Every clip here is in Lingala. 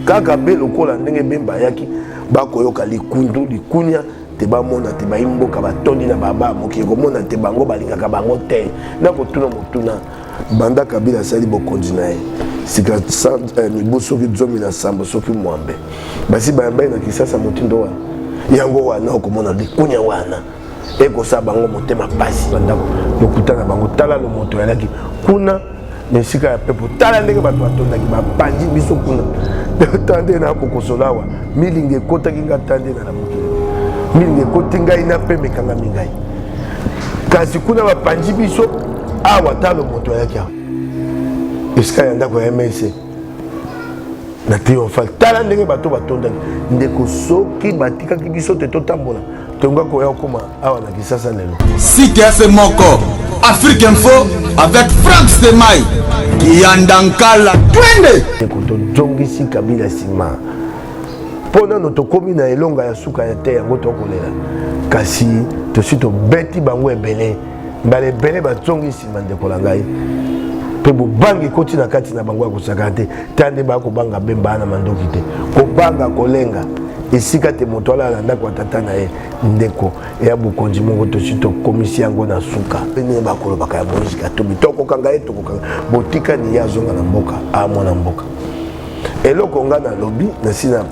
kaka be lokola ndenge Bemba yaki bakoyoka likundu likunya te bamona te baimboka batondi na baba moki komona te bango balingaka bango te na kotuna motuna banda Kabila sali bokonzi na ye sika mibu soki zomi na sambo soki mwambe basi bayambai na Kisasa motindo wana yango wana okomona likunya wana ekosa bango motema pasi bandako lokutana bango tala lo moto yalaki kuna nesika ya pepo tala ndenge bato batondaki bapanzi biso kuna tande na kokosolawa milinge kota kinga tande na mokili milinge kota ngai na pembe kanga mingai kasi kuna bapanzi biso awa tala moto yalaki esika ya ndako ya MSC na triomphal tala ndenge bato batondaki ndeko soki batikaki biso te totambola tonga koya koma awa na Kisasa lelo CTS Moko Afrique Info avec Franck Stemai Kiandankala twende ekoto jongisi Kabila sima pona no tokomi na elonga ya suka ya te yango tokolela kasi tosito beti bango ebele mbale ebele bazongisi mandeko la ngai pe bobangi koti na kati na bango ya kosaka te tande bakobanga Bemba na mandoki te kobanga kolenga esika te moto ala ndako ya tata na ye ndeko ya bokonzi moko tosito komisi yango na suka ene bakolobaka ya mozika to bitokokanga ye tokokanga botika ni ya zonga na mboka amona mboka eloko nga na lobi na sina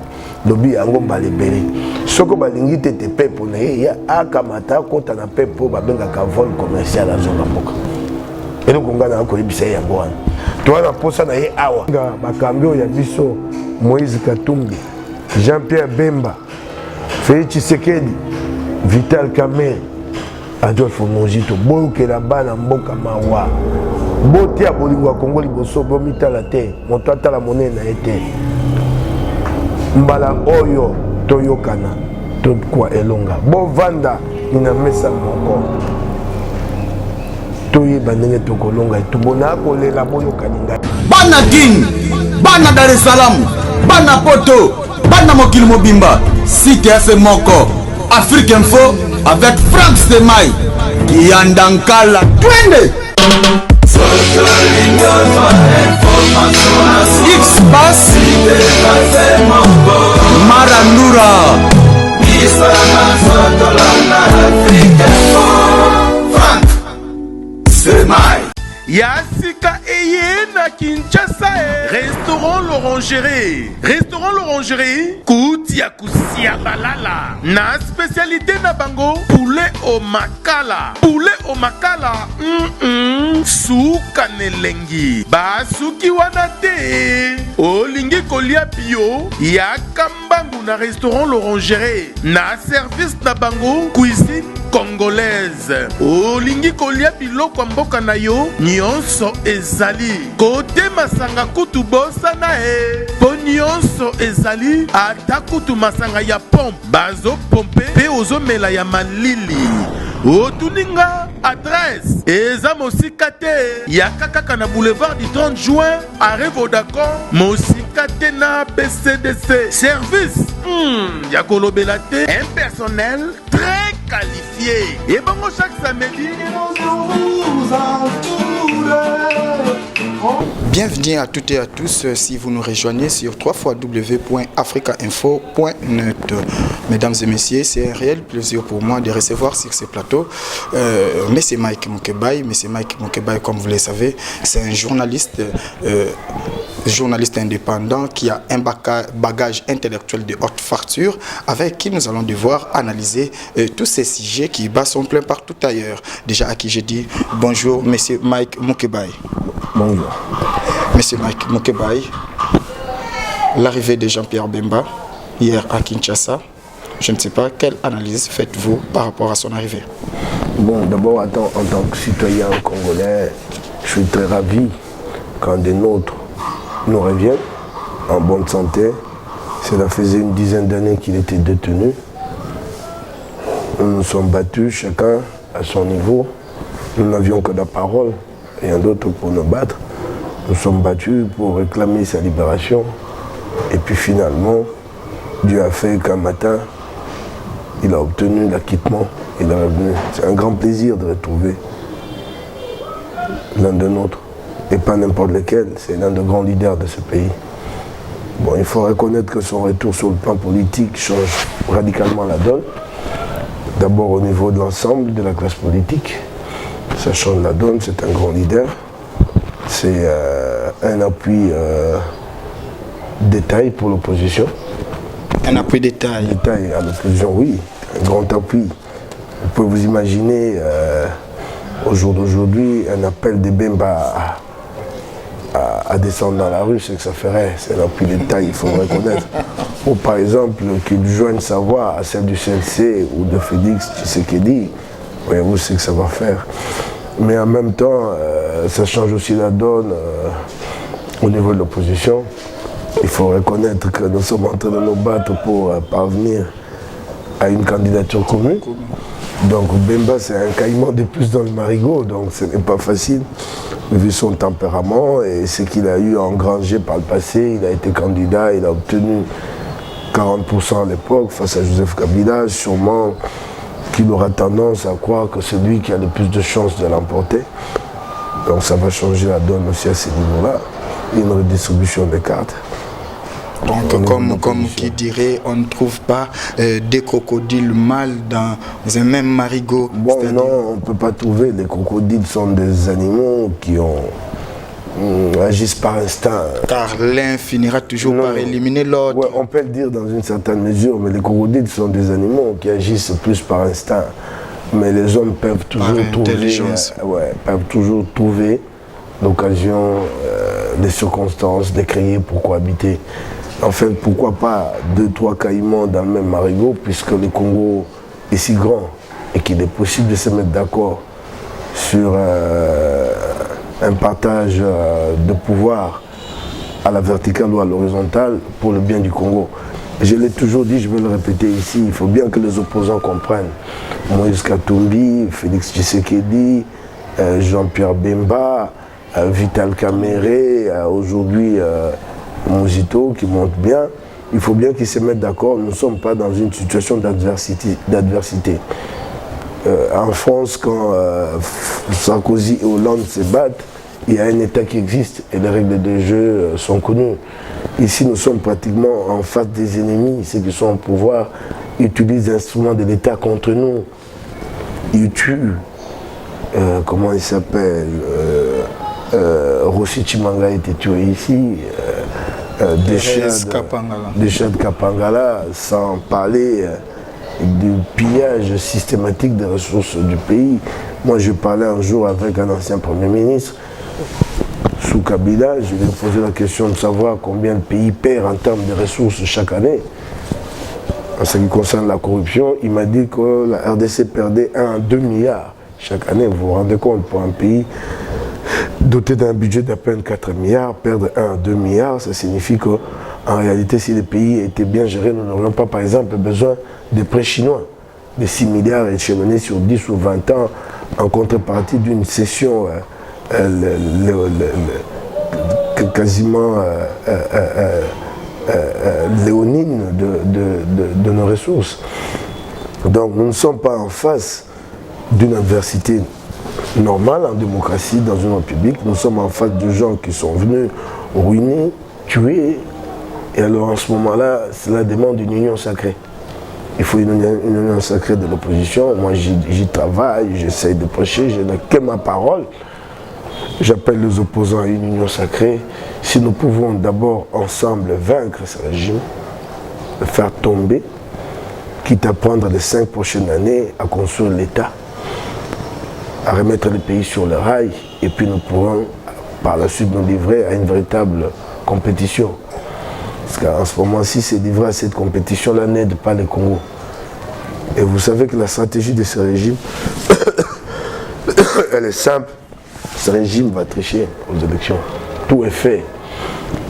lobi yango mbala ebele soko balingi te te pepo na ye ya akamata kota na pepo babengaka vol commercial azonga mboka eloko nga na koyebisa ye yango wana towana posa na ye awa bakambi oyo ya biso Moïse Katumbi Jean-Pierre Bemba, Félix Tshisekedi, Vital Kamerhe, Adolphe Mongito, Boyoke la bana mboka mawa. Botia bolingo Kongo liboso bomitala te, moto atala monene na ete. Mbala oyo toyokana, tokwa elonga. Bovanda ina mesa moko. Toyeba ndenge tokolonga etubona kolela boyokani ngai. Bana King, bana Dar es Salaam, bana Poto. Bana mokili mobimba CTS Moko Afrique Info avec Franck Stemai Kiandankala twende X-Bass Marandura Franck Stemai Yasika eye na Kinshasa Restaurant l'Orangerie. Restaurant l'Orangerie Kouti ya kusia balala. Na spécialité na bango poulet au makala. Poulet au makala Souka nelengi basuki wana te olingi kolia bio ya kambangu na Restaurant l'Orangerie. Na service na bango cuisine congolaise olingi kolia biloko mboka na yo nyonso ezali kote masanga kutu bosana po nyonso ezali ata kutu masanga ya pompe bazo pompe pe ozomela ya malili otuninga adresse eza mosika te ya kaka na boulevard du 30 juin arrêt Vodacom mosika te na BCDC service ya kolobela te un personnel très qualifié et bon chaque samedi. Bienvenue à toutes et à tous si vous nous rejoignez sur www.africainfo.net. Mesdames et messieurs, c'est un réel plaisir pour moi de recevoir sur ce plateau M. Mike Mukebai. M. Mike Mukebai, comme vous le savez, c'est un journaliste indépendant qui a un bagage intellectuel de haute facture avec qui nous allons devoir analyser tous ces sujets qui sont pleins partout ailleurs. Déjà à qui je dis bonjour M. Mike Mukebai. Bonjour. Monsieur Mike Mukebai, l'arrivée de Jean-Pierre Bemba hier à Kinshasa, je ne sais pas quelle analyse faites-vous par rapport à son arrivée. Bon, d'abord, en tant que citoyen congolais, je suis très ravi quand des nôtres nous reviennent en bonne santé. Cela faisait une dizaine d'années qu'il était détenu. Nous nous sommes battus, chacun à son niveau. Nous n'avions que la parole, rien d'autre pour nous battre. Nous sommes battus pour réclamer sa libération. Et puis finalement, Dieu a fait qu'un matin, il a obtenu l'acquittement. Il est revenu. C'est un grand plaisir de retrouver l'un de nôtres. Et pas n'importe lequel, c'est l'un des grands leaders de ce pays. Bon, il faut reconnaître que son retour sur le plan politique change radicalement la donne. D'abord au niveau de l'ensemble de la classe politique, ça change la donne, c'est un grand leader. C'est un appui détail pour l'opposition. Un appui détail. Détail à l'opposition, oui, un grand appui. Vous pouvez vous imaginer, au jour d'aujourd'hui, un appel de Bemba à descendre dans la rue, c'est que ça ferait, c'est un appui détail, il faut le reconnaître. Ou par exemple, qu'il joigne sa voix à celle du CLC ou de Félix Tshisekedi, voyez-vous, c'est que ça va faire. Mais en même temps, ça change aussi la donne au niveau de l'opposition. Il faut reconnaître que nous sommes en train de nous battre pour parvenir à une candidature commune. Donc Bemba, c'est un caïman de plus dans le marigot, donc ce n'est pas facile, vu son tempérament et ce qu'il a eu engrangé par le passé. Il a été candidat, il a obtenu 40% à l'époque face à Joseph Kabila, sûrement qu'il aura tendance à croire que c'est lui qui a le plus de chances de l'emporter. Donc ça va changer la donne aussi à ce niveau-là, une redistribution des cartes. Donc comme qui dirait, on ne trouve pas des crocodiles mâles dans un même marigot. Bon non, on ne peut pas trouver, les crocodiles sont des animaux qui agissent par instinct. Car l'un finira toujours par éliminer l'autre. Ouais, on peut le dire dans une certaine mesure, mais les crocodiles sont des animaux qui agissent plus par instinct. Mais les hommes peuvent toujours trouver l'occasion, les circonstances de créer pour cohabiter. Enfin, pourquoi pas 2-3 caïmans dans le même marigot, puisque le Congo est si grand et qu'il est possible de se mettre d'accord sur un partage de pouvoir à la verticale ou à l'horizontale pour le bien du Congo. Je l'ai toujours dit, je vais le répéter ici, il faut bien que les opposants comprennent. Moïse Katumbi, Félix Tshisekedi, Jean-Pierre Bemba, Vital Kamerhe, aujourd'hui Mojito qui monte bien, il faut bien qu'ils se mettent d'accord. Nous ne sommes pas dans une situation d'adversité. En France, quand Sarkozy et Hollande se battent, il y a un État qui existe et les règles de jeu sont connues. Ici, nous sommes pratiquement en face des ennemis. Ceux qui sont au pouvoir utilisent l'instrument de l'État contre nous. Ils tuent, comment il s'appelle, Rossi Chimanga a été tué ici. Des chats de Kapangala, sans parler du pillage systématique des ressources du pays. Moi, je parlais un jour avec un ancien Premier ministre, sous Kabila, je lui ai posé la question de savoir combien le pays perd en termes de ressources chaque année. En ce qui concerne la corruption, il m'a dit que la RDC perdait 1 à 2 milliards chaque année. Vous vous rendez compte, pour un pays doté d'un budget d'à peine 4 milliards, perdre 1 à 2 milliards, ça signifie qu'en réalité, si le pays était bien géré, nous n'aurions pas, par exemple, besoin des prêts chinois, de 6 milliards échelonnés sur 10 ou 20 ans, en contrepartie d'une cession quasiment léonine de nos ressources. Donc, nous ne sommes pas en face d'une adversité normal en démocratie dans une république. Nous sommes en face de gens qui sont venus ruiner, tuer. Et alors en ce moment-là, cela demande une union sacrée. Il faut une union sacrée de l'opposition. Moi j'y travaille, j'essaye de prêcher, je n'ai que ma parole. J'appelle les opposants à une union sacrée. Si nous pouvons d'abord ensemble vaincre ce régime, le faire tomber, quitte à prendre les 5 prochaines années à construire l'État, à remettre le pays sur le rail, et puis nous pourrons par la suite nous livrer à une véritable compétition. Parce qu'en ce moment-ci, c'est livré à cette compétition-là n'aide pas le Congo. Et vous savez que la stratégie de ce régime, elle est simple. Ce régime va tricher aux élections. Tout est fait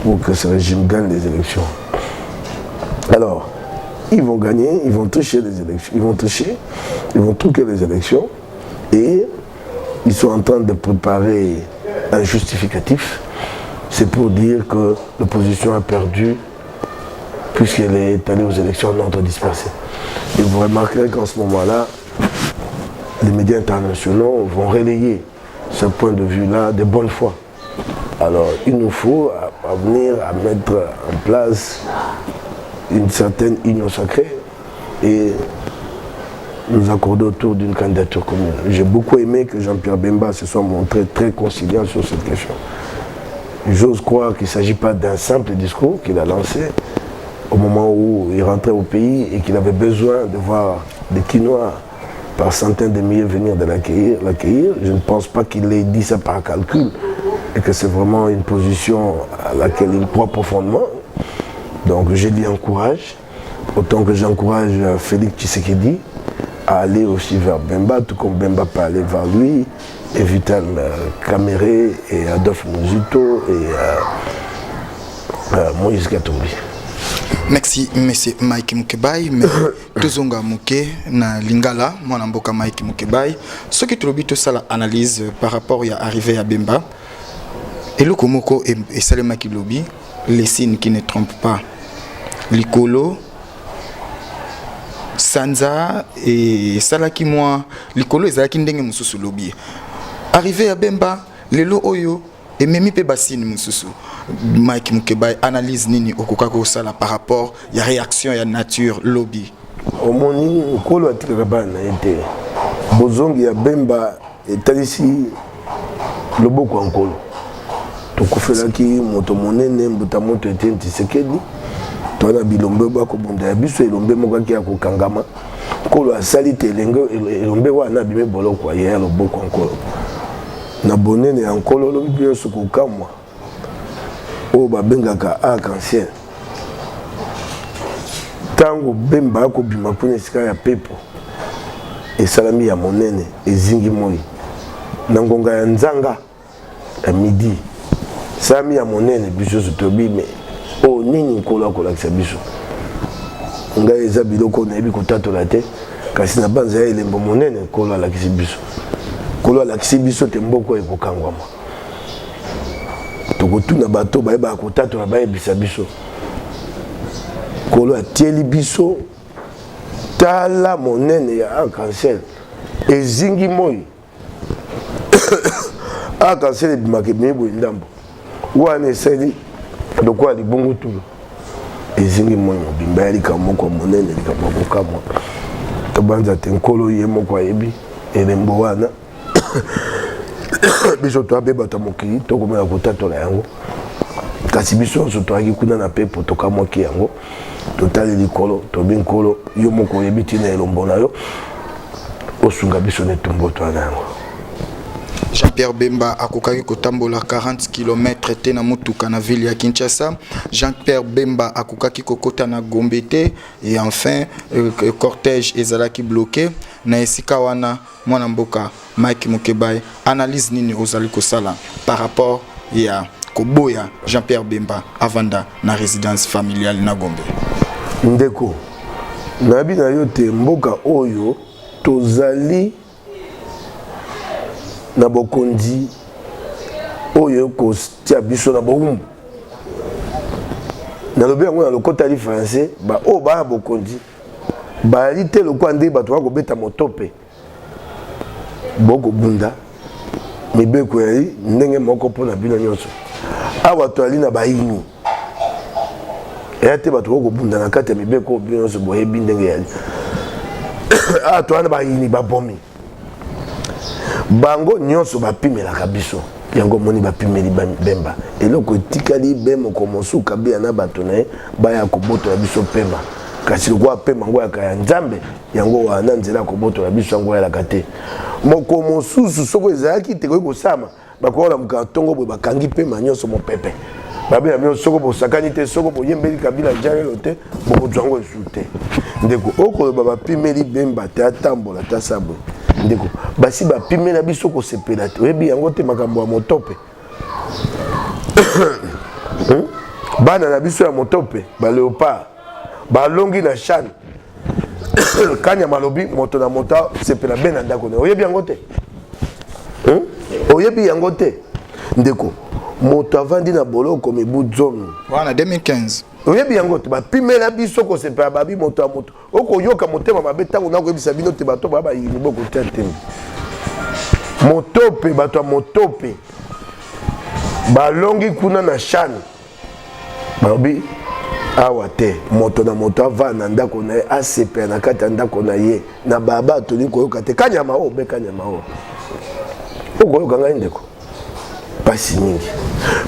pour que ce régime gagne les élections. Alors, ils vont gagner, ils vont tricher les élections. Ils vont truquer les élections et ils sont en train de préparer un justificatif. C'est pour dire que l'opposition a perdu puisqu'elle est allée aux élections en ordre dispersé. Et vous remarquerez qu'en ce moment-là, les médias internationaux vont relayer ce point de vue-là de bonne foi. Alors, il nous faut à venir à mettre en place une certaine union sacrée et nous accorder autour d'une candidature commune. J'ai beaucoup aimé que Jean-Pierre Bemba se soit montré très conciliant sur cette question. J'ose croire qu'il ne s'agit pas d'un simple discours qu'il a lancé au moment où il rentrait au pays et qu'il avait besoin de voir des Quinois par centaines de milliers venir de l'accueillir. Je ne pense pas qu'il ait dit ça par calcul et que c'est vraiment une position à laquelle il croit profondément. Donc je lui encourage, autant que j'encourage Félix Tshisekedi à aller aussi vers Bemba, tout comme Bemba peut aller vers lui, et Vital Kamere, et Adolphe Muzito, et Moïse Katumbi. Merci, monsieur Mike Mukebai. Mais tozonga muke na lingala, moi namboka Mike Mukebai. Ce qui trobi tout ça l'analyse par rapport à arrivé à Bemba. Et le Komoko et Salema Kilobi, les signes qui ne trompent pas. Likolo, Sanza et Salaki moi, Likolo et Salaki ndenge mususu lobi. Arrivé à Bemba, lelo oyo et memi pe basine mususu. Mike Mukebai analyse nini okokako sala par rapport ya réaction ya nature lobby. Omoni Nkolo atikaka bana ete bozongi ya Bemba etalisi loboko ya Nkolo. Tokofelaki moto monene mbuta moto Etienne Tshisekedi tona bilombe bakobunda ya biso elombe mokaki ya kokangama Nkolo asali te elombe wana bime boloko ya loboko ya Nkolo na bonene ya Nkolo lobi biso kokamwa o babengaka arc-en-ciel tango Bemba akobima kuna esika ya pepo esalami ya monene ezingi moi na ngonga ya nzanga ya midi salami ya monene biso sotobi me o nini Nkolo akolakisa biso ngai eza biloko nayebi kotatola te kasi na banza ya elembo monene Nkolo alakisi biso Nkolo alakisi biso te mboko ekokangwama tokotuna bato bayeba kotatola bayebisa biso Nkolo atieli biso tala monene ya arc-en-ciel ezingi moi arc-en-ciel ebimaka ebimi boye ndambo wana esali lokola libongo tulo ezingi moi mobimba ya likambo moko monene likambo kokamwa tobanza te Nkolo ye moko ayebi elembo wana biso toabe bato mokili tokomela kotatola yango kasi biso nyonso toyaki kuna na pepo tokamwaki yango totali likolo tobi Nkolo yo moko oyebi ntina elombo na yo osunga biso netumbo twana yango. Jean-Pierre Bemba akokaki kotambola 40 km te na mutuka na ville ya Kinshasa. Jean-Pierre Bemba akokaki kokota na Gombe te et enfin cortège ezalaki bloqué na esika wana mwana mboka Mike Mukebai analyse nini ozali kosala par rapport ya koboya Jean-Pierre Bemba avanda na résidence familiale na Gombe. Ndeko nabi na yo te mboka oyo tozali na bokonzi oyo kotia biso na boumbu na lobi yango na lokota li français ba o ba bokonzi ba li te lokwa nde bato ba kobeta motope boko bunda mibeko yali ndenge moko pona bino nyonso awa to ali na bayini ete bato ko bunda na kati ya mibeko bino nyonso boyebi ndenge yali a to ana bayini ba bomi bango nyonso bapimelaka biso yango moni bapimeli Bemba eloko etikali bemo komosuka bia na bato na ye baya kobotola biso pema kasi lokwa pema ngo ya nzambe yango wana nzela kobotola biso yango yalaka te moko mosusu soko ezalaki te koki kosama bakola mukatongo boye bakangi pema nyonso mopepe babe na biso soko bosakani te soko boyembeli kabila jarelo te bokozwa yango esu te ndeko okoloba bapimeli Bemba te atambola ta sabwe ndeko basi bapimela biso kosepela te oyebi yango te makambo ya motope bana na biso ya motope baleopard balongi na chane kanya malobi moto na moto sepela be na ndako ne oyebi yango te oyebi yango te ndeko moto avandi na boloko mibu zomi wana 2015 oyebi yango te bapimela biso kosepela babi moto ya moto okoyoka motema mabe ntango nakoyebisa bino te bato baba yini boko tia te motope bato ya motope balongi kuna na chan babi awa te moto na moto ava na ndako na ye asepe na kati ya ndako na ye na baba atoni koyoka te kanyama o be kanyama o okoyoka ngai ndeko pasi mingi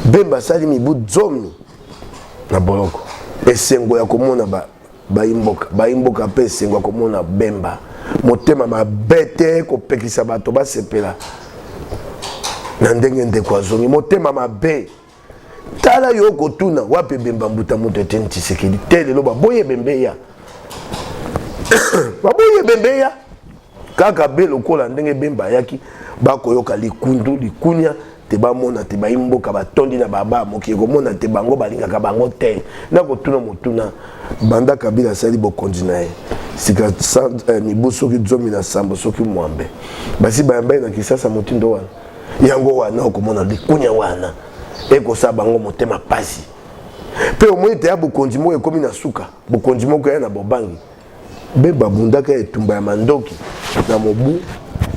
Bemba asali mibu zomi na boloko esengo ya komona baimboka mpe esengo ya komona Bemba motema mabe te kopekisa bato basepela na ndenge ndeko azongi motema mabe tala yo kotuna wapi Bemba mbuta moto ete Tshisekedi te lelo baboye Bembeya baboye Bembeya kaka be lokola ndenge Bemba ayaki bakoyoka likundu likunya te bamona te baimboka batondi na baba moki komona te bango balingaka bango te na kotuna motuna banda Kabila sali bokonzi na ye sika mibu soki zomi na sambo soki mwambe basi bayambai na Kisasa motindo wana yango wana okomona likunya wana ekosa bango motema pasi pe omoi te ya bokonzi moko ekomi na suka bokonzi moko ya na bobangi Bemba bundaka etumba ya mandoki na mobu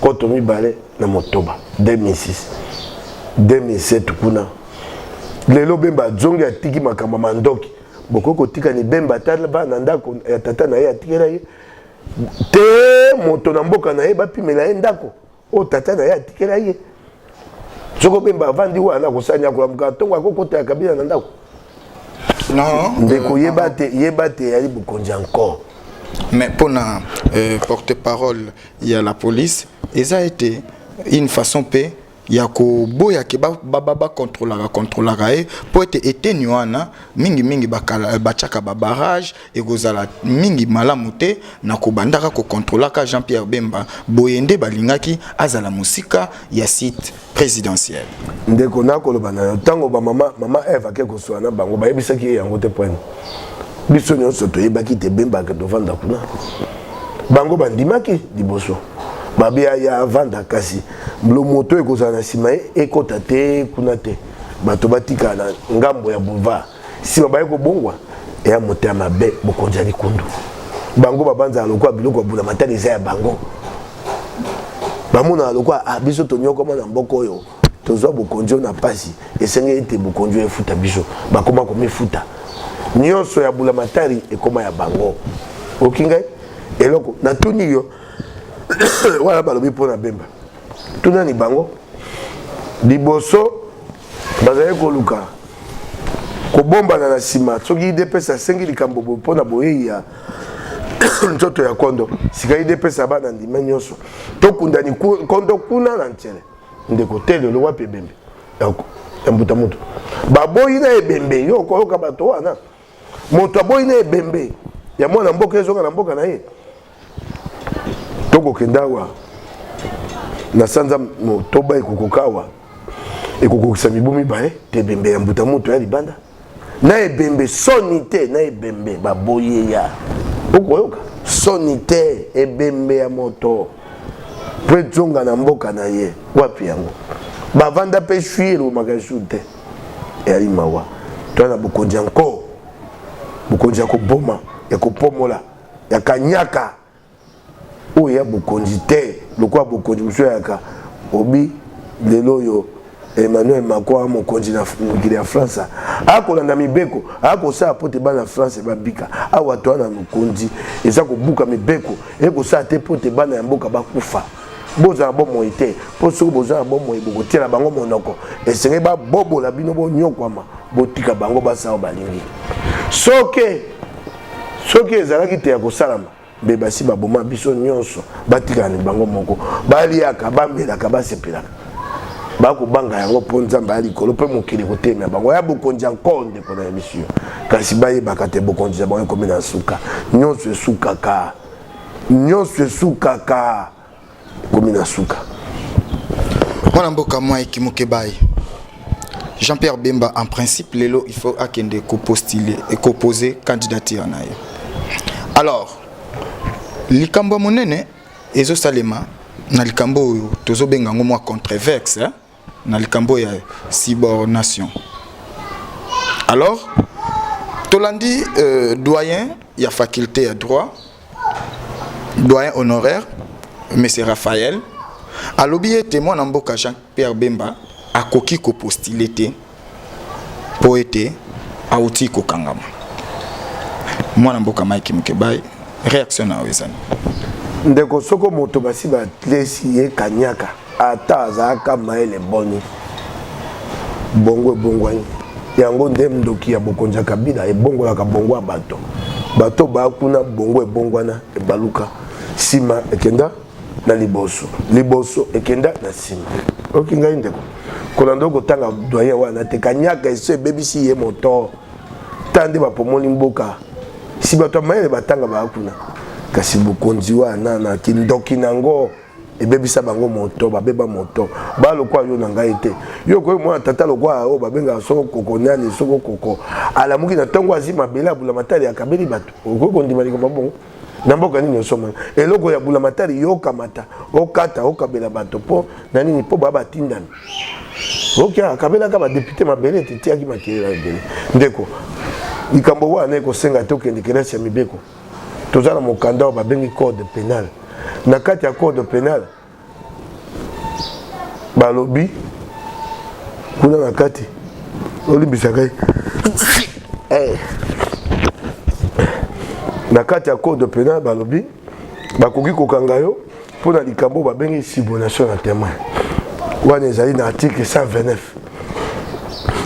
koto mibale na motoba 2006 kuna lelo Bemba zongi atiki makamba mandoki bokoko tika ni Bemba tala ba na ndako ya tata na ye atikela ye te moto na mboka na ye bapimela ye ndako o tata na ye atikela ye soko Bemba avandi wana kosanya kwa mkatongo akokota ya Kabila na ndako non ndeko yebate yali bokonzi encore. Mais pour la porte-parole, il y a la police. Et ça a été une façon paix. Il y a boya ke baba contrôlera pour être éteigné mingi bachaka barrage et gozala mingi malamute na ko bandaka ko contrôlaka Jean-Pierre Bemba boyende balingaki azala musika ya site présidentiel ndeko na ko lobana tango ba mama Eva ke ko swana bango ba yebisaki yango te point biso nyonso to yebaki te Bemba ke dovanda kuna bango bandimaki liboso babia ya vanda kasi lo moto ekozana na sima ekota te kuna te bato batika na ngambo ya boulevard si babaye ko bongwa ya motema mabe bokonza likundu bango babanza lokwa biloko bula matali za ya bango bamuna lokwa biso to nyoko na mboko oyo tozwa bokonjo na pasi esenge ete bokonjo efuta biso bakoma ko mefuta nyonso ya bula matari ekoma ya bango okingai eloko na tuni yo wala balobi pona Bemba tuna ni bango liboso bazali koluka kobomba na sima soki idepesa sengi likambo pona boye ya nzoto ya kondo sika idepesa bana ndima nyonso tokundani kondo kuna na nchele ndeko tele lo wapi Bembe ya mbuta moto baboyi na ebembe yo koyoka bato wana moto aboyi na ebembe ya mwana mboka ezoka na mboka na ye toko kendawa na sanza motoba ekukokawa ekukokisa mibu mibale te Bembe ya mbuta moto ya libanda na ebembe soni te na ebembe baboye ya okoyoka soni te ebembe ya moto pe zonga na mboka na ye wapi yango bavanda pe fuir makashu te ya limawa twana bokonzi encore bokonzi ya koboma ya kopomola ya kanyaka oya bokonzi te lokwa bokonzi muso yaka obi lelo yo Emmanuel Macron mokonzi na mukili ya France akolanda mibeko akosa pote bana France babika awa twana mokonzi eza kobuka mibeko ekosa te pote bana ya mboka bakufa boza bomo ite poso boza bomo ibokotela bango monoko esenge ba bobola bino bo nyokwama botika bango basao balingi soke ezalaki te ya kosalama be basi baboma biso nyonso batika ni bango moko baliaka bamelaka basepelaka bakobanga yango mpo nzambe ya likolo mpe mokili kotemela bango ya bokonzi encore ndeko na émission kasi bayebaka te bokonzi ya bango ekomi na suka nyonso esukaka komi na suka mwana mboka mwa ekimukebai Jean-Pierre Bemba en principe lelo il faut akende kopostuler et proposer candidature na ye alors likambo monene ezo salema na likambo tozo benga ngo mwa controverse na likambo ya cybernation alors tolandi doyen ya faculté ya droit doyen honoraire monsieur Raphaël alobi ete mwana mboka Jean-Pierre Bemba akoki ko postuler te poete auti kokangama mwana mboka Mike Mukebai réaction na wezani ndeko soko moto basi ba tlesi ye kanyaka ata azaka maele boni bongo bongwani yango ndem ndoki ya bokonja kabila ebongo la kabongo bato bato ba kuna bongo ebongwana ebaluka sima ekenda na liboso ekenda na sima okinga indeko kolando kotanga doyen wana te kanyaka eso ebebisi ye moto tande ba pomoli mboka si bato maele batanga ba kuna kasi bokonzi wana na kindoki nango ebebisa bango moto babeba moto ba lokwa yo na ngai te yo ko mwa tata lokwa o babenga soko koko nani soko koko ala muki na tongo azima bela bula matali akabeli bato okoko ndima liko mabongo na mboka nini osoma eloko ya bula matali yo kamata okata okabela bato po nani ni po baba tindani okia akabela ka ba député mabele tete aki makela bele ndeko likambo wana eko senga to kende kelasi ya mibeko tozala mokanda ba bengi code pénal na kati ya code pénal balobi kuna na kati olimbisaka na kati ya code pénal balobi bakoki kokanga yo mpona likambo babengi subordination na témoin wana ezali na article 129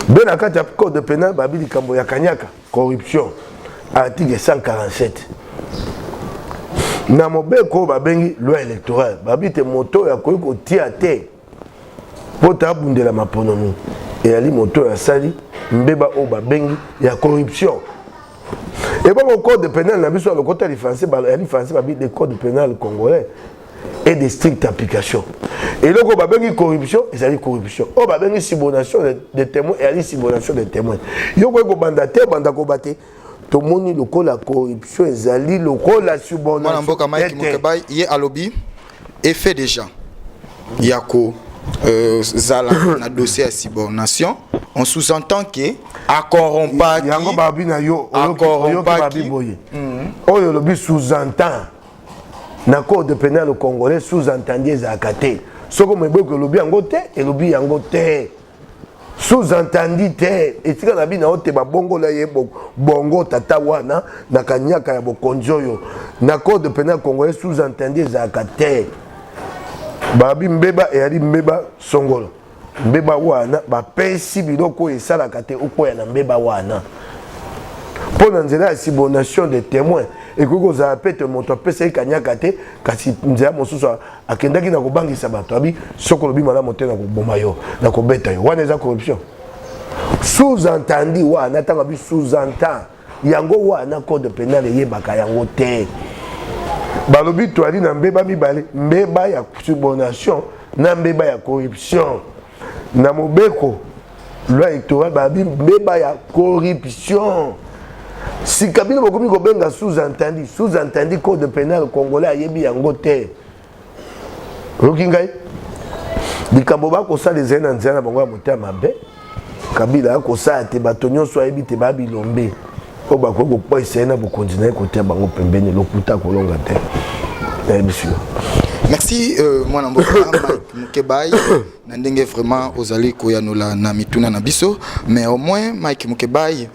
be na kati ya code pénal babi likambo ya kanyaka corruption article 147 na mobeko babengi loi électorale babite moto ya koyi kotia te po tabundela maponomi eyali moto ya sali mbeba o babengi ya corruption et bon au code pénal na biso le côté français babi des codes pénal congolais et de stricte application et loko babengi corruption ezali corruption o babengi subordination de témoins eyali subordination de témoins yo ko banda te banda ko bate to moni lokola corruption ezali lokola subordination mwana mboka Mike Mukebai ye alobi effet déjà yako zala na dossier à subordination on sous-entend que a corrompaki yango babi na yo babi boye oyo lobi sous-entend na code pénal congolais sous-entendu ezakate soko mebeko lobi yango te elobi yango te sous-entendu te etika na bina ote babongo la ye bongo tata wana na kanyaka ya bokonjoyo na code pénal congolais sous-entendu ezakate babi mbeba eyali mbeba songolo mbeba wana bapesi biloko esalaka te okoya na mbeba wana mpo na nzela ya subordination de témoin ekoki kozala pe te moto apesaki kanyaka te kasi nzela mosusu akendaki na kobangisa bato abi soki olobi malamu te na koboma yo na kobeta yo wana eza corruption sous-entendu wana ntango abi sous-entend yango wana code pénal eyebaka yango te balobi toali na mbeba mibale mbeba ya subordination na mbeba ya corruption na mobeko loi électorale babi mbeba ya corruption si kabila bokomi kobenga sous-entendu code pénal congolais ayebi yango te oyoki ngai likambo bakosala ezali na nzela na bango ya motema mabe kabila akosala te bato nyonso ayebi te babilombe oyo bakoki kokwesa ye na bokonzi na ye kotia bango pembeni lokuta kolonga te nayebi sio. Merci mwana mboka Mike Mukebai na ndenge vraiment ozali koyanola na mituna na biso mais au moins Mike Mukebai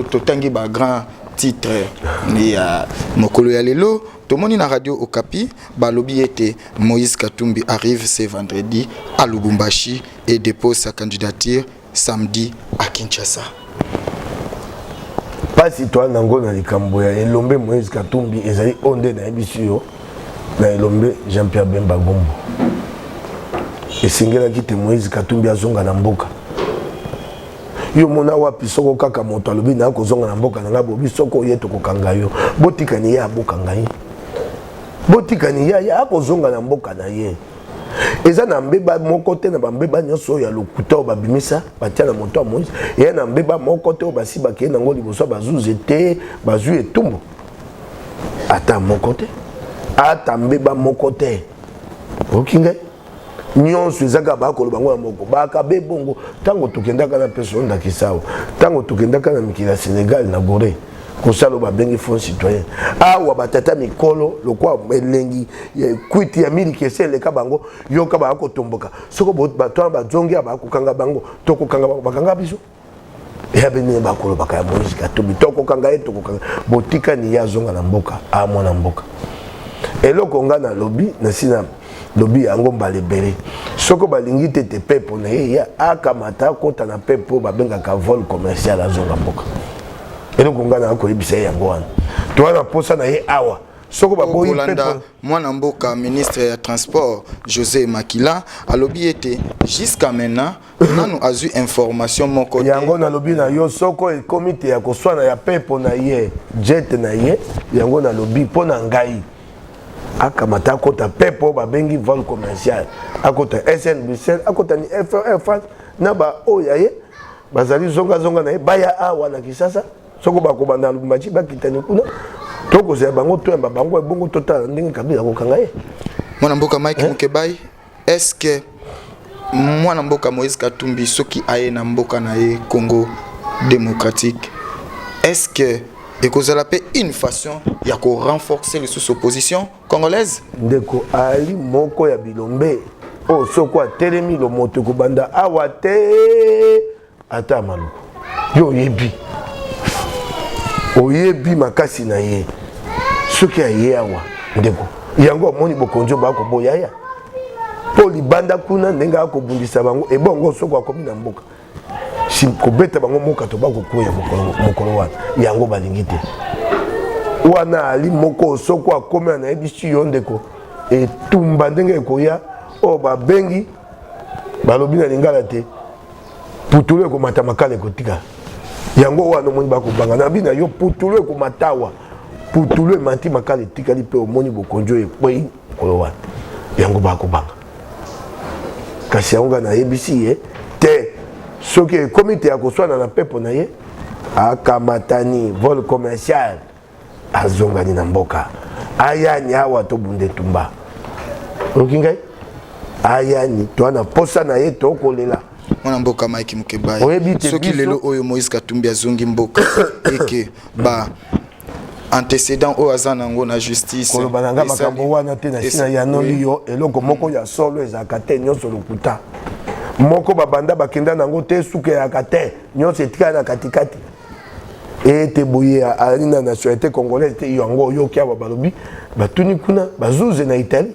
totangi ba grand titre ni ya mokolo ya lelo tomoni na radio Okapi balobi ete Moïse Katumbi arrive ce vendredi à Lubumbashi et dépose sa candidature samedi à Kinshasa. Pas citoyen nango na likambo ya elombe Moïse Katumbi ezali onde na ebisio na elombe Jean-Pierre Bemba Gombo esingelaki te Moïse Katumbi azonga na mboka yo mona wapi soko kaka moto alobi na kozonga na mboka na ngabo bisoko yeto kokanga yo botikani ya bokanga ye botikani ya akozonga na mboka na ye eza na mbeba moko te na bambeba nyonso ya lokuta o babimisa batia na moto ya Moïse ye na mbeba moko te o basi bakeye nango liboso bazuze te bazwi etumbu ata moko te ata mbeba moko te okinga nyonso ezaka bakoloba bango na moko bakabe bongo ntango tokendaka na peso ndakisa ntango tokendaka na mikili ya Sénégal na Gorée kosala babengi fonds citoyen awa batata mikolo lokwa elengi kwiti ya miliki eseleka bango yoka bakotomboka soko bato bazongi abakokanga bango tokokanga bango bakanga biso ya bene bakolo bakaya Moïse Katumbi toko kanga eto kokanga botika ni ya zonga na mboka a mwana mboka eloko nga na lobby na sina lobby yango mbalebele soko balingi tete pepo na ye ya akamata kota na pepo babenga ka vol commercial a zonga mboka eloko nga na ko yebisa yango wana to wana posa na ye awa soko baboyi pepo mwana mboka ministre ya transport José Makila a lobby était jusqu'à maintenant nanu azu information mon côté yango na lobby na yo soko e comité ya koswana ya pepo na ye jet na ye yango na lobby pona ngai akamata kota pepo babengi vol commercial akota SNBC akota ni FR na ba oya ye bazali zonga na ye baya awa na Kisasa soko bakobanda Lubumbashi bakitani kuna toko za bango to yamba bango ebongo total ndenge kabila kokanga ye mwana mboka Mike Mukebai est-ce que mwana mboka Moïse Katumbi soki aye na mboka na ye Congo démocratique est-ce que ekozala pe une façon ya ko renforcer les sous-opposition congolaise ndeko ali moko ya bilombe o soko atelemi lo moto kobanda awa te ata maluku yo yebi oyebi makasi na ye soki aye awa ndeko yango moni bokonjo bako boyaya po libanda kuna ndenge akobundisa bango ebongo soko akomi na mboka si kobeta bango moka to bako koya mokolo wana yango balingi te wana ali moko soko akomi na ebisi yo ndeko etumba ndenge ekoya o babengi balobi na lingala te putulu ekomata makala ekotika yango wana moni bakobanga na bina yo putulu ekomatawa putulu emati makala etikali pe omoni bokonjo ekwei mokolo wana yango bakobanga kasi yango na yebisi ye te soki komite ya koswana na pepo na ye akamatani vol commercial azongani na mboka ayani awa tobunde tumba okingai ayani twana posa na ye tokolela mwana mboka Mike Mukebai soki lelo oyo Moïse Katumbi azongi mboka eke ba antécédent o azanango na justice kolobananga makambo wana te na sina ya noliyo eloko moko ya solo ezaka te nyonso lokuta moko babanda bakenda nango te suke ya kate nyonso etika na katikati ete boye ali na nationalité congolaise te yango oyoki awa balobi batuni kuna bazuze na Italie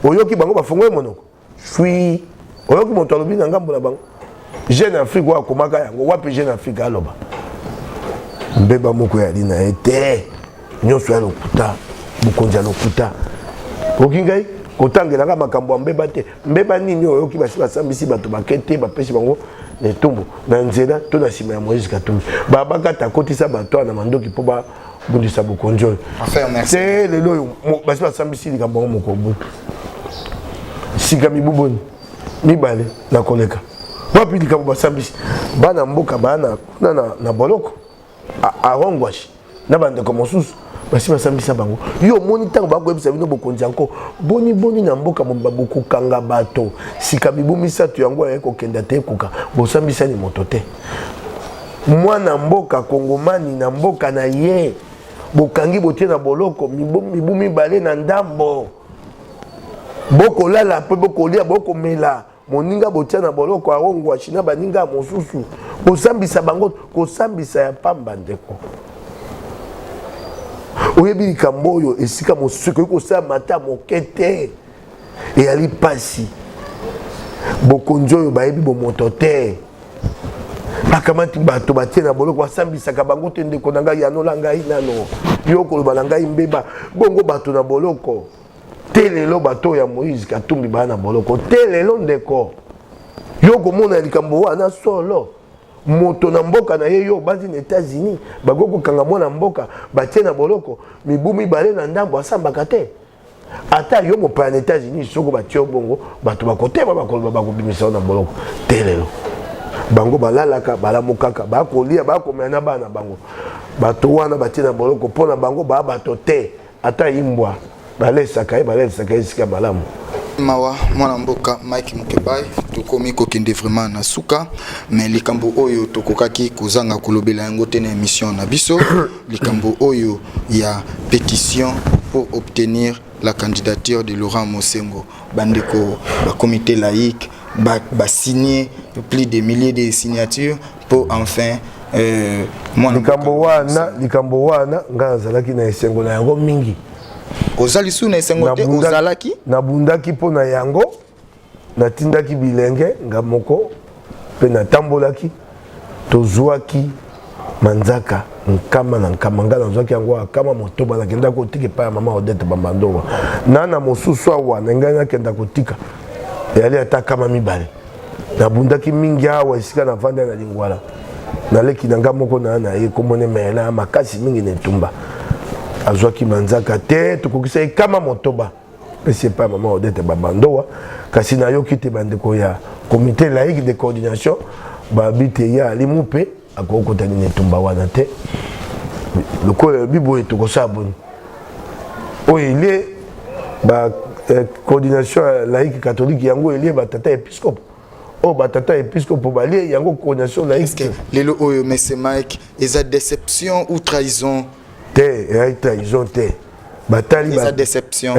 oyoki bango bafungoye monoko fui oyoki moto alobi na ngambo na bango Jeune Afrique wa komaka yango wapi Jeune Afrique aloba mbeba moko ya lina ete nyonso ya lokuta bokonzi ya lokuta okingai kotangelanga makambo ya mbeba te mbeba nini oyoki basi basambisi bato bakete bapesi bango netumbu na nzela to na nsima ya Moïse Katumbi babakata kotisa bato na mandoki mpo babundisa bokonzi oyo te lelo oyo basi basambisi likambo yango moko butu sika mibuboni mibale na koleka wapi likambo basambisi bana mboka bana kuna na boloko arongwashi na bandeko mosusu basi basambisa bango yo moni ntango bakoyebisa bino bokonzi yango boni na mboka bokokanga bato sika mibu misato yango ayekokenda te ekoka bosambisani moto te mwana mboka kongomani na mboka na ye bokangi botie na boloko mibu mibale na ndambo bokolala mpe bokolia bokomela moninga botia na boloko arongwashi na baninga mosusu kosambisa bango kosambisa ya pamba ndeko oyebi likambo oyo esika mosusu ekoki kosala mata moke te eyali pasi bokonzi oyo bayebi bomoto te bakamati bato batie na boloko basambisaka bango te ndeko na ngai yanola ngai nano yo koloba na ngai mbeba bongo bato na boloko te lelo bato ya Moïse Katumbi baa na boloko te lelo ndeko yo komona likambo wana solo moto na mboka na ye yo bazi na États-Unis bagoko kanga mwana mboka batie na boloko mibu mibale na ndambo asambaka te ata yo mopaya na États-Unis soko batie bongo bato bakotema bakoloba bakobimisa na boloko te lelo bango balalaka balamukaka bakolia bakomela na bana bango bato wana batie na boloko mpona bango baa bato te ata imbwa balesaka ye sika malamu mawa mwana mboka Mike Mukebai tokomi kokende vraiment na suka mais likambo oyo tokokaki kozanga kolobela yango te na émission na biso likambo oyo ya pétition pour obtenir la candidature de Laurent Mosengo bandeko ba comité laïque ba signer plus de milliers de signatures pour enfin likambo wana nga nazalaki na esengo na yango mingi ozali su na esengo te ozalaki nabundaki mpo na yango natindaki bilenge nga moko mpe natambolaki tozwaki manzaka nkama na nkama nga nazwaki yango akama motoba nakendaki kotika epai ya mama Odette Bambandowa na mosusu awa na ngai nakenda kotika eyali ata kama mibale nabundaki mingi awa esika navanda na lingwala naleki na nga moko na ye komone mela makasi mingi na etumba azwaki manzaka te tokokisa kama motoba pesi epai ya mama Odette Bambandowa kasi nayoki te bandeko ya comité laïque de coordination babi te ya alimu mpe akokotani na etumba wana te lokola biboye tokosala boni oyo elie coordination laïque catholique yango elie batata épiscope oyo batata épiscope balie yango coordination laïque lelo oyo mese Mike eza déception ou trahison te eyai trahison te batali eza déception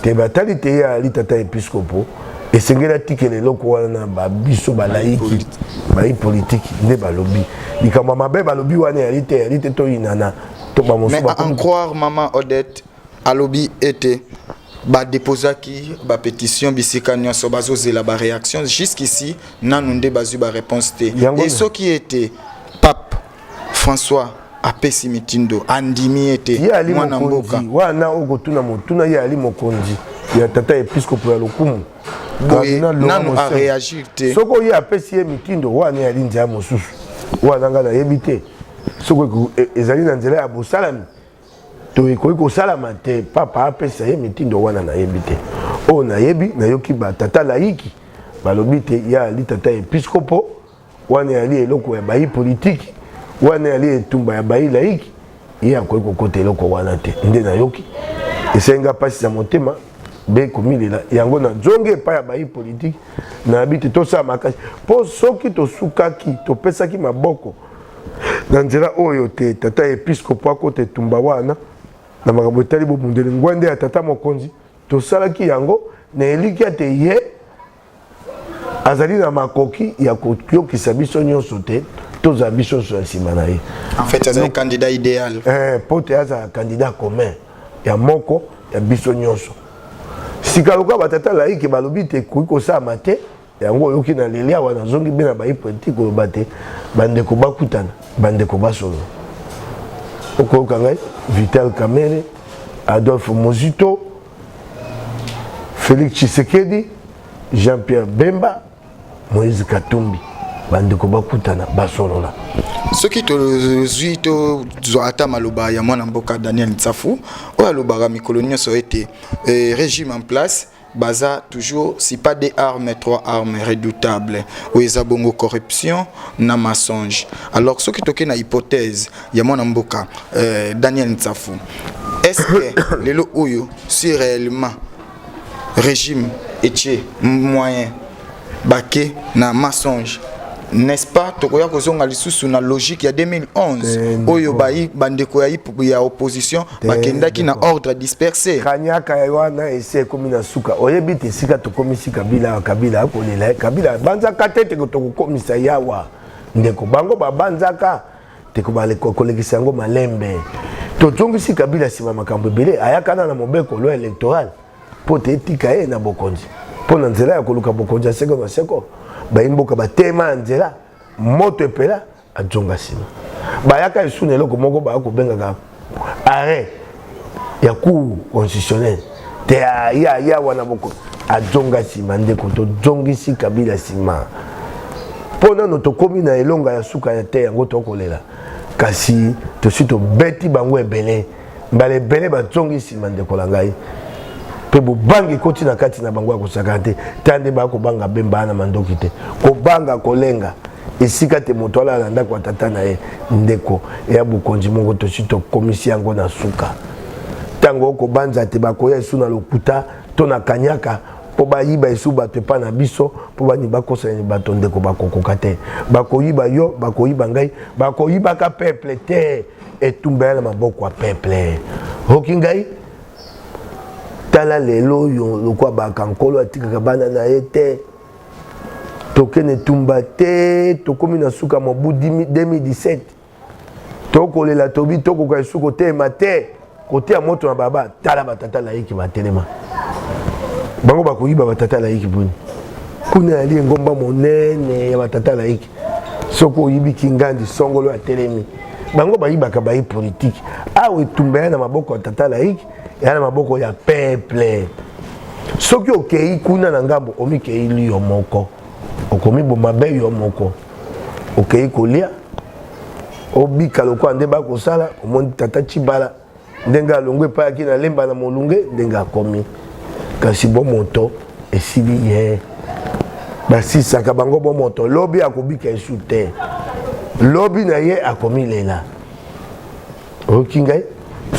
te batali te ya ali tata épiscope esengeli atikela eloko wana babiso balaiki bayi politike nde balobi likambo mabe balobi wana yali te toyinana to bamosu mais en croire maman Odette alobi ete badeposaki bapétition bisika nyonso bazozela baréaction jusqu'ici nanu nde bazwi baréponse te e soki ete pape François apesi mitindo andimi ete mwana mboka wana okotuna motuna ye ali mokonzi ya tata épiscope ya lokumu nanu a réagir te soko ye apesi ye mitindo wana yali nzela mosusu wana nga nayebi te soko ezali na nzela ya bosalami to ekoki kosalama te papa apesa ye mitindo wana nayebi te oyo nayebi nayoki batata laiki balobi te ya ali tata épiscopo wana yali eloko ya bayi politiki wana yali etumba ya bayi laiki ye akoki kokota eloko wana te nde nayoki esenga mpasi ya motema be komilela yango na zonge epai ya bayi politiki nayebi te tosala makasi mpo soki tosukaki topesaki maboko na nzela oyo te tata épiscopo akota etumba wana na makambo etali bobundeli ngwende ya tata mokonzi tosalaki yango na eliki ate ye azali na makoki ya koyokisa biso nyonso te tozala biso nyonso ya nsima na ye en fait azali candidat idéal mpo te azala candidat commun ya moko ya biso nyonso sika lokola batata laiki balobi te ekoki kosalama te yango oyoki na leli awa nazongi mpe na bayi politike koloba te bandeko bakutana bandeko basolola okoyoka ngai Vital Kamerhe, Adolphe Mozito, Félix Tshisekedi, Jean-Pierre Bemba, Moïse Katumbi bandeko bakutana basolola soki tozwi tozwa ata maloba ya mwana mboka Daniel Ntsafu oyo alobaka mikolo nyonso ete régime en place baza toujours si pas des armes, 3 armes redoutables oyo eza bongo corruption na mensonge. Alors soki toke na hypothèse ya mwana mboka Daniel Ntsafu, est-ce que lelo oyo si réellement régime etie moyen baké na mensonge, n'est-ce pas tokoya kozonga lisusu na logique ya 2011 oyo bayi bandeko ya opposition bakendaki na ordre dispersé kanyaka wana ese komi na suka oyebi te sika tokomisi Kabila akolela Kabila banzaka te tokokomisa yawa ndeko bango babanzaka teko kolekisa yango malembe tozongisi Kabila sima makambo ebele ayakana na mobeko lo électoral po te etika ye na bokonzi po na nzela ya koluka bokonzi ya seko na seko bayimboka batema nzela moto epela ajonga sima bayaka esuna eloko moko bakobengaka arrêt ya cour constitutionnel te ya wana boko ajonga sima ndeko tozongisi Kabila sima pona no tokomi na elonga ya suka ya te yango tokolela kasi tosi tobeti bango ebele mbala ebele bazongisi sima ndeko la ngai pe bobangi koti na kati na bango ya kosaka te tande bakobanga Bemba na mandoki te kobanga kolenga esika te moto ala landa kwa tata na ye ndeko ya bokonzi moko tosi tokomisi yango na suka tango okobanza te bakoya esu na lokuta to na kanyaka po bayiba esu bato epa na biso po bani bakosani bato ndeko bakokoka te bakoyiba yo bakoyiba ngai bakoyibaka peuple te etumba ya na maboko ya peuple hoki ngai tala lelo yo lokwa bakankolo atikaka bana na ye te tokene tumba te tokomi na suka mobu 2017 tokolela tobi tokoka esuko te mate kote ya moto na baba tala batata laiki batelema bango bakoyiba batata laiki boni kuna ali ngomba monene ya batata laiki soko oyibi kingandi songolo ya telemi bango bayibaka bayi politique awe tumba na maboko ya tata laiki ya na maboko ya peuple soki okei kuna na ngambo omikei liyo moko okomi bomabe yo moko okei kolia obika lokwa nde bakosala omoni tata chibala ndenga alongwe paki na lemba na molunge ndenga akomi kasi bo moto esili ye basisaka bango bo moto lobi akobika esu te lobi na ye akomi lela okingai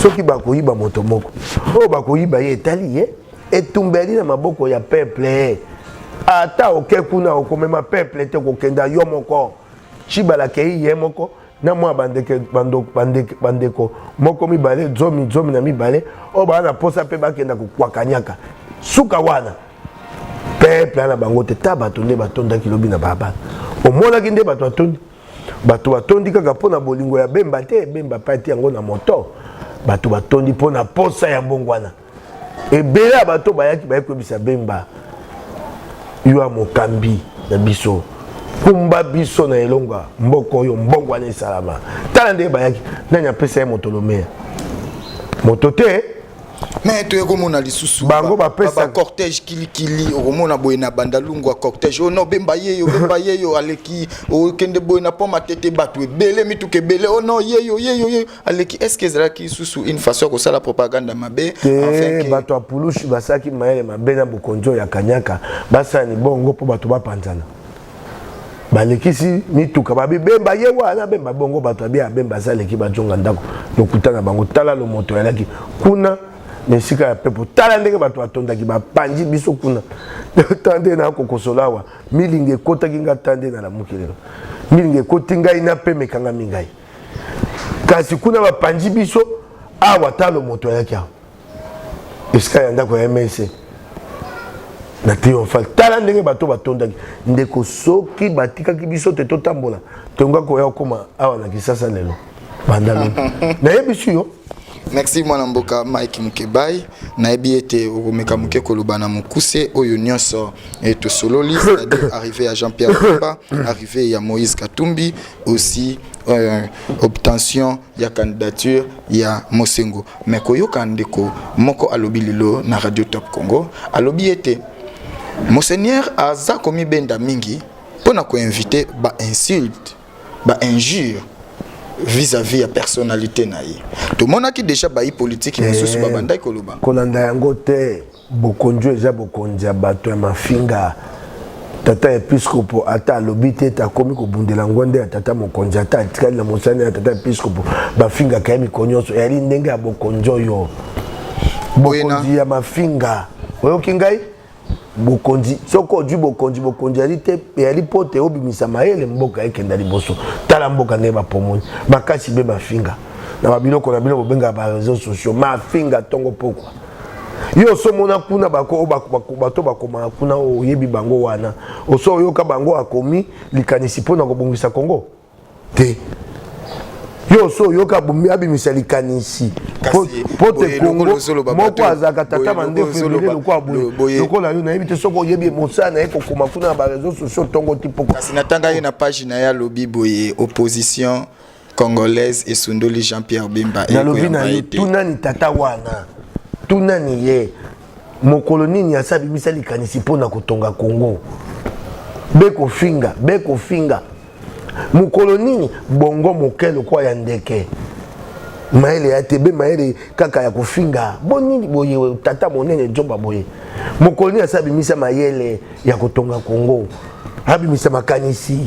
soki bakoyiba moto moko oyo bakoyiba ye etali ye etumbeli na maboko ya peuple ata oke kuna okomema peuple te kokenda yo moko chibala kei ye moko na mwa bandeko moko mibale zomi na mibale o bana posa pe bakenda kukwakanyaka suka wana peuple na bango te ta bato nde batonda kilobi na baba omona ki nde bato atondi bato batondi kaka pona bolingo ya bemba te bemba pati yango na moto bato batondi pona posa ya mbongwana ebele bato bayaki bayekobisa bemba yo mokambi na biso kumba biso na elonga mboko yo mbongwana esalama tala nde bayaki nani apesa ye motolomea moto te mais tu ekomona lisusu bango bapesa cortège kilikili okomona boye na bandalungu ya cortège oh non bemba yeyo aleki okende boye na poma tete bato ebele mituka ebele oh non yeyo aleki est-ce que ezalaki lisusu une façon kosala propagande mabe enfin bato apulushi basaki mayele mabe na bokonjo ya kanyaka basala ni bongo po bato bapanzana balekisi mituka babi bemba ye wana bemba bongo bato abia bemba saleki bajonga ndako lokutana bango tala lo moto yalaki kuna mesika ya pepo tala ndenge bato atondaki bapanzi biso kuna tande na kokosolawa milinge kotaki nga tande na la mukilelo milinge kotinga ina pe mekanga mingai kasi kuna bapanzi biso awa talo moto yalaki awa esika ya ndako ya MSC na triomphal tala ndenge bato batondaki ndeko soki batikaki biso te totambola tonga koya okoma awa na Kisasa lelo bandalo na yebisu yo. Merci mwana mboka Mike Mukebai na ebi ete okomeka muke koloba na mukuse oyo nyonso to sololi c'est-à-dire arrivé à Jean-Pierre Bemba arrivé à Moïse Katumbi aussi obtention ya candidature ya Mosengo mais koyoka ndeko moko alobi lilo na Radio Top Congo alobi ete Monseigneur aza komi benda mingi pona ko inviter ba insulte ba injure vis-à-vis ya personnalité na ye to monaki déjà ba politique mosusu ba bandai koloba kolanda yango te bokonjo eza bokonja bato ya mafinga tata episcopo ata lobite ta komi ko bundela ngonde ya tata mokonja ata atikali na mosani ya tata episcopo bafinga kayemi konyoso yali ndenge ya bokonjo yo bokonji ya mafinga oyo kingai bokonji soko du bokonji ali pote obimisa mayele mboka ekenda liboso tala mboka ne ba pomoni makasi be mafinga na babiloko na biloko benga ba réseaux sociaux mafinga tongo pokwa yo so mona kuna bako bato bakoma kuna oyebi bango wana oso yoka bango akomi likanisi pona kobongisa Kongo te yo so yoka bumbi abimisa likanisi pote Kongo moko azaka tata mandefu ebele lokwa boye lokola yo na yebi te soko oyebi mosana eko koma kuna ba réseaux sociaux tongo tipoko kasi natanga ye na page na ya lobi boye opposition congolaise et Sundoli Jean-Pierre Bemba na lobi na yo tunani tata wana tunani ye mokolo nini asabimisa likanisi pona kotonga Kongo beko finga mukolo nini bongo mokelo kwa ya ndeke maele ya tebe maele kaka ya kufinga bonini boye tata monene jomba boye mukolo nini asabimisa mayele ya kotonga Kongo abimisa makanisi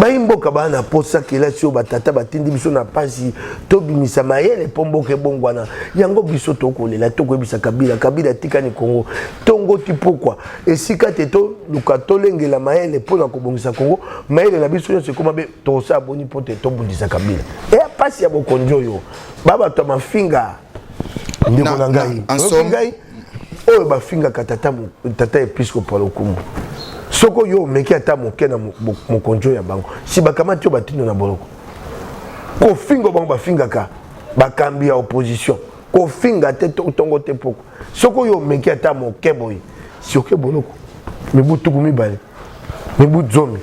baimboka bana posa kila sio batata batindi biso na pasi to bimisa mayele pomboke bongwana yango biso to kolela to koyebisa kabila tikani Kongo tongo tipokwa esika teto lukato lengela mayele pona kobongisa Kongo mayele na biso nyonso koma be to sa boni pote to bundisa kabila e pasi ya bokonjo yo baba to mafinga ndiko na ngai ngai oyo bafinga katata tata episcopo lokumu soko yo meki ata moke na mokonjo ya bango si bakamati yo batindo na boloko kofinga bango bafingaka bakambi ya opposition kofinga te tongo te poko soko yo meki ata moke boye si oke boloko mibu tuku mibale mibu zomi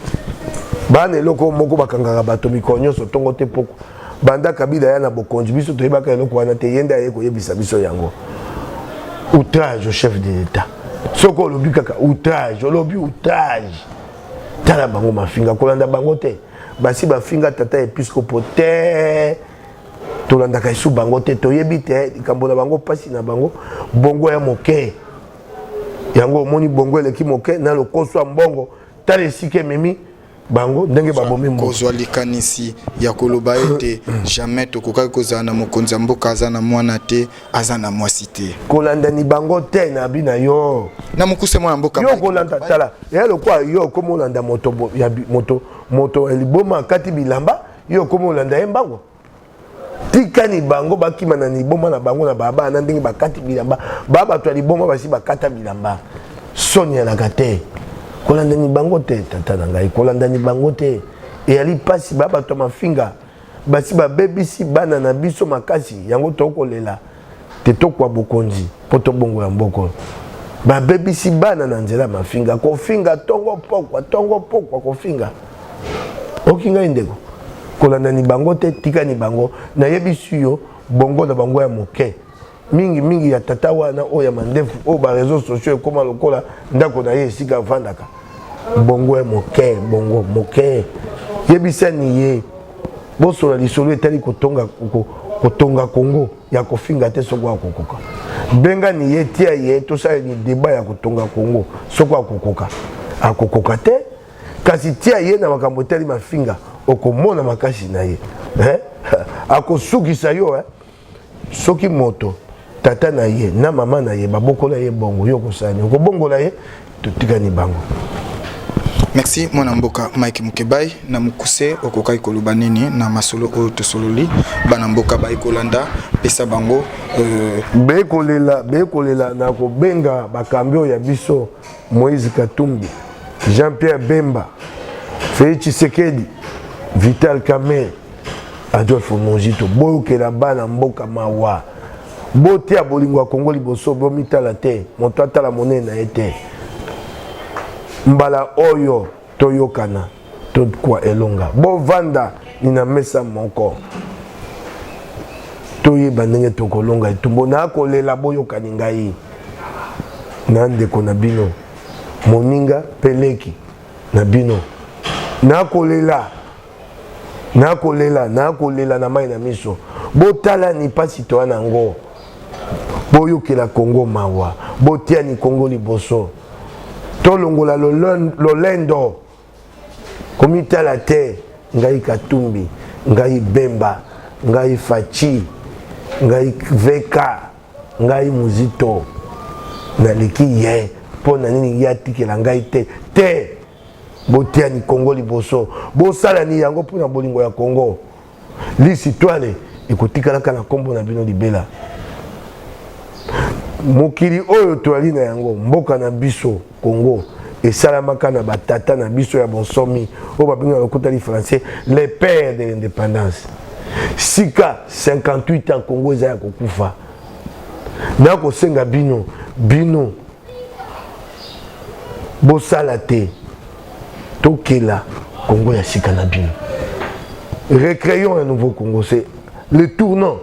bana eloko moko bakangaka bato mikolo nyonso tongo te poko banda kabila ya na bokonzi biso toyebaka eloko wana te yenda ye koyebisa biso yango outrage au chef de l'État soko olobi kaka outrage olobi outrage tala bango mafinga kolanda bango te basi bafinga tata episcopo te tolandaka esu bango te toyebi te likambo na bango pasi na bango bongo ya moke yango omoni bongo eleki moke na lokoso ya mbongo tala esika ememi bango ndenge babomi mboka kozwa likanisi ya koloba ete jamais tokokaki kozala na mokonzi ya mboka aza na mwana te aza na mwasi te kolanda ni bango te na bina yo na mokuse mwana mboka yo kolanda tala ya lokwa yo komolanda moto eliboma kati bilamba yo komolanda ye mbango tika ni bango bakima na liboma na bango na baba na ndenge bakati bilamba baba to liboma basi bakata bilamba sonia la kate kolanda ni bango te tata na ngai kolanda ni bango te eyali pasi baba to mafinga basi babebisi bana na biso makasi yango tokolela te tokwa bokonzi poto bongo ya mboko babebisi bana na nzela mafinga kofinga tongo pokwa kofinga okinga indeko kolanda ni bango te tika ni bango na yebisi yo bongo na bango ya moke mingi ya tata wana oya mandefu o ba réseaux sociaux ekoma lokola ndako na ye esika vandaka bongo ya moke bongo moke yebisa ni ye bosola lisolo etali kotonga Congo ya kofinga te soko akokoka benga ni ye tia ye tosala ni débat ya kotonga Congo soko akokoka te kasi tia ye na makambo etali mafinga okomona makasi na ye akosukisa yo soki moto tata na ye na mama na ye babokola ye bongo yo kosani okobongola ye totikani bango. Merci mwana mboka Mike Mukebai na mukuse okokai koloba nini na masolo oyo tosololi bana mboka bai kolanda pesa bango bekolela na kobenga bakambio ya biso Moïse Katumbi, Jean-Pierre Bemba, Félix Tshisekedi, Vital Kamerhe, Adolphe Mongito boyokela bana mboka mawa bote ya bolingo ya Kongo liboso bomitala te moto atala monene na ete mbala oyo toyokana tokwa elonga bovanda nina mesa moko toyeba ndenge tokolonga etumbo na kolela boyokani ngai na ndeko na bino moninga peleki na bino nakolela na mai na miso botala ni pasi toa nango boyokela Kongo mawa botia ni Kongo liboso tolongola lolendo komitala te ngai Katumbi ngai Bemba ngai Fachi ngai Veka ngai Muzito naleki ye pona nini yatikela ngai te botia ni Kongo liboso bosala ni yango pona bolingo ya Kongo lisitwale ekotikalaka na kombo na bino libela mokili oyo toali na yango mboka na biso Congo esalamaka na batata na biso ya bonsomi oyo babenga lokotali français les pères de l'indépendance sika 58 ans Congo eza ya kokufa na kosenga bino bosala te tokela Congo ya sika na bino recréons un nouveau Congo c'est le tournant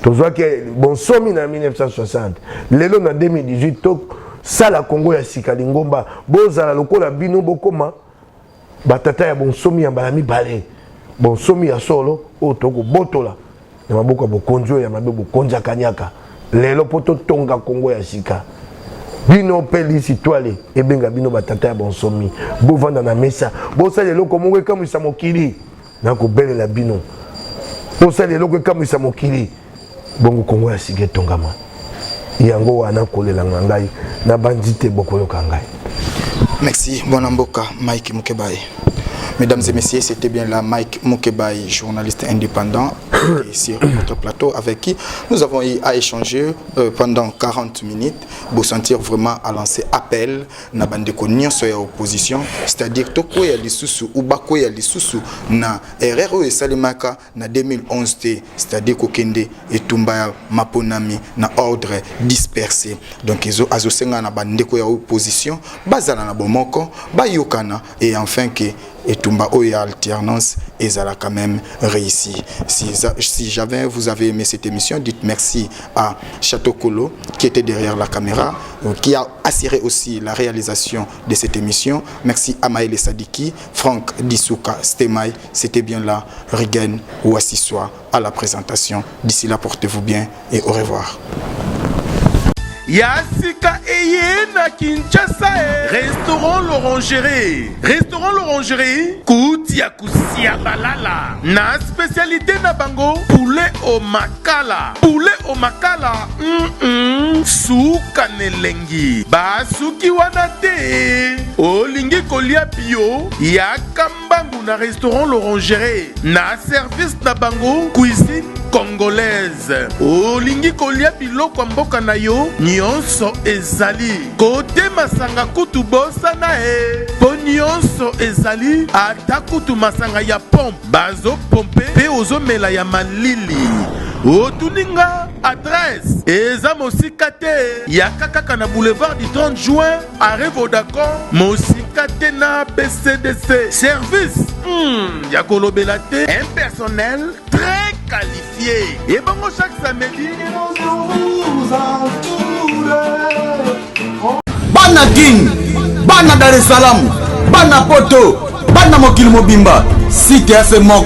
tozwa ke bonsomi na 1960 lelo na 2018 sala Congo ya sika lingomba bozala lokola bino bokoma batata ya bonsomi ya mbala mibale bonsomi ya solo oyo tokobotola na maboko ya bokonzi ya mabe bokonzi akanyaka lelo po totonga Congo ya sika bino mpe lisitwale ebenga bino batata ya bonsomi bovanda na mesa bosala eloko moko ekamwisa mokili na kobelela bino bosala eloko ekamwisa mokili bongo Congo ya sika etongama yango wana kolelanga ngai na bandite bokoyoka ngai. Merci mwana mboka Mike Mukebai. Mesdames et messieurs, c'était bien là Mike Mukebai, journaliste indépendant. sur notre plateau avec qui nous avons eu à échanger pendant 40 minutes pour sentir vraiment à lancer appel na bandeko nyonso ya opposition, c'est-à-dire toko ya lisusu ou bako ya lisusu na erreur et salimaka na 2011 te, c'est-à-dire kokende etumba ya maponami na ordre dispersé. Donc ezo azosenga na bandeko ya opposition bazala na bomoko bayokana et enfin que etumba oya alternance ezala quand même réussi. Si jamais vous avez aimé cette émission, dites merci à Château Kolo qui était derrière la caméra, qui a assuré aussi la réalisation de cette émission. Merci à Maël Sadiki, Franck Dissouka, Stemai, c'était bien là, Rigen Ouassissoa à la présentation. D'ici là, portez-vous bien et au revoir. Yasika Eye na Kinshasa, restaurant l'Orangerie. Restaurant l'Orangerie, Koutia Kusia Balala. Na spécialité na bango, poulet au makala. Poulet au makala, Souka Nelengi. Basuki wanate. Olingi kolia bio, Yakambangu na restaurant l'Orangerie. Na service na bango, cuisine congolaise. Olingi kolia biloko mboka na yo, nyonso ezali. Kote masanga kutu bosana po nyonso ezali. Ata kutu masanga ya pompe, bazo pompe pe ozomela ya malili. Otuninga adresse eza mosika te ya kaka na boulevard du 30 juin arrêt Vodacom, mosika te na BCDC. Service ya kolobela te, un personnel très qualifié. Et bon, chaque samedi Bana King, Bana Dar es Salaam, Bana Poto, Bana Mokili Mobimba, Cité FM Moko.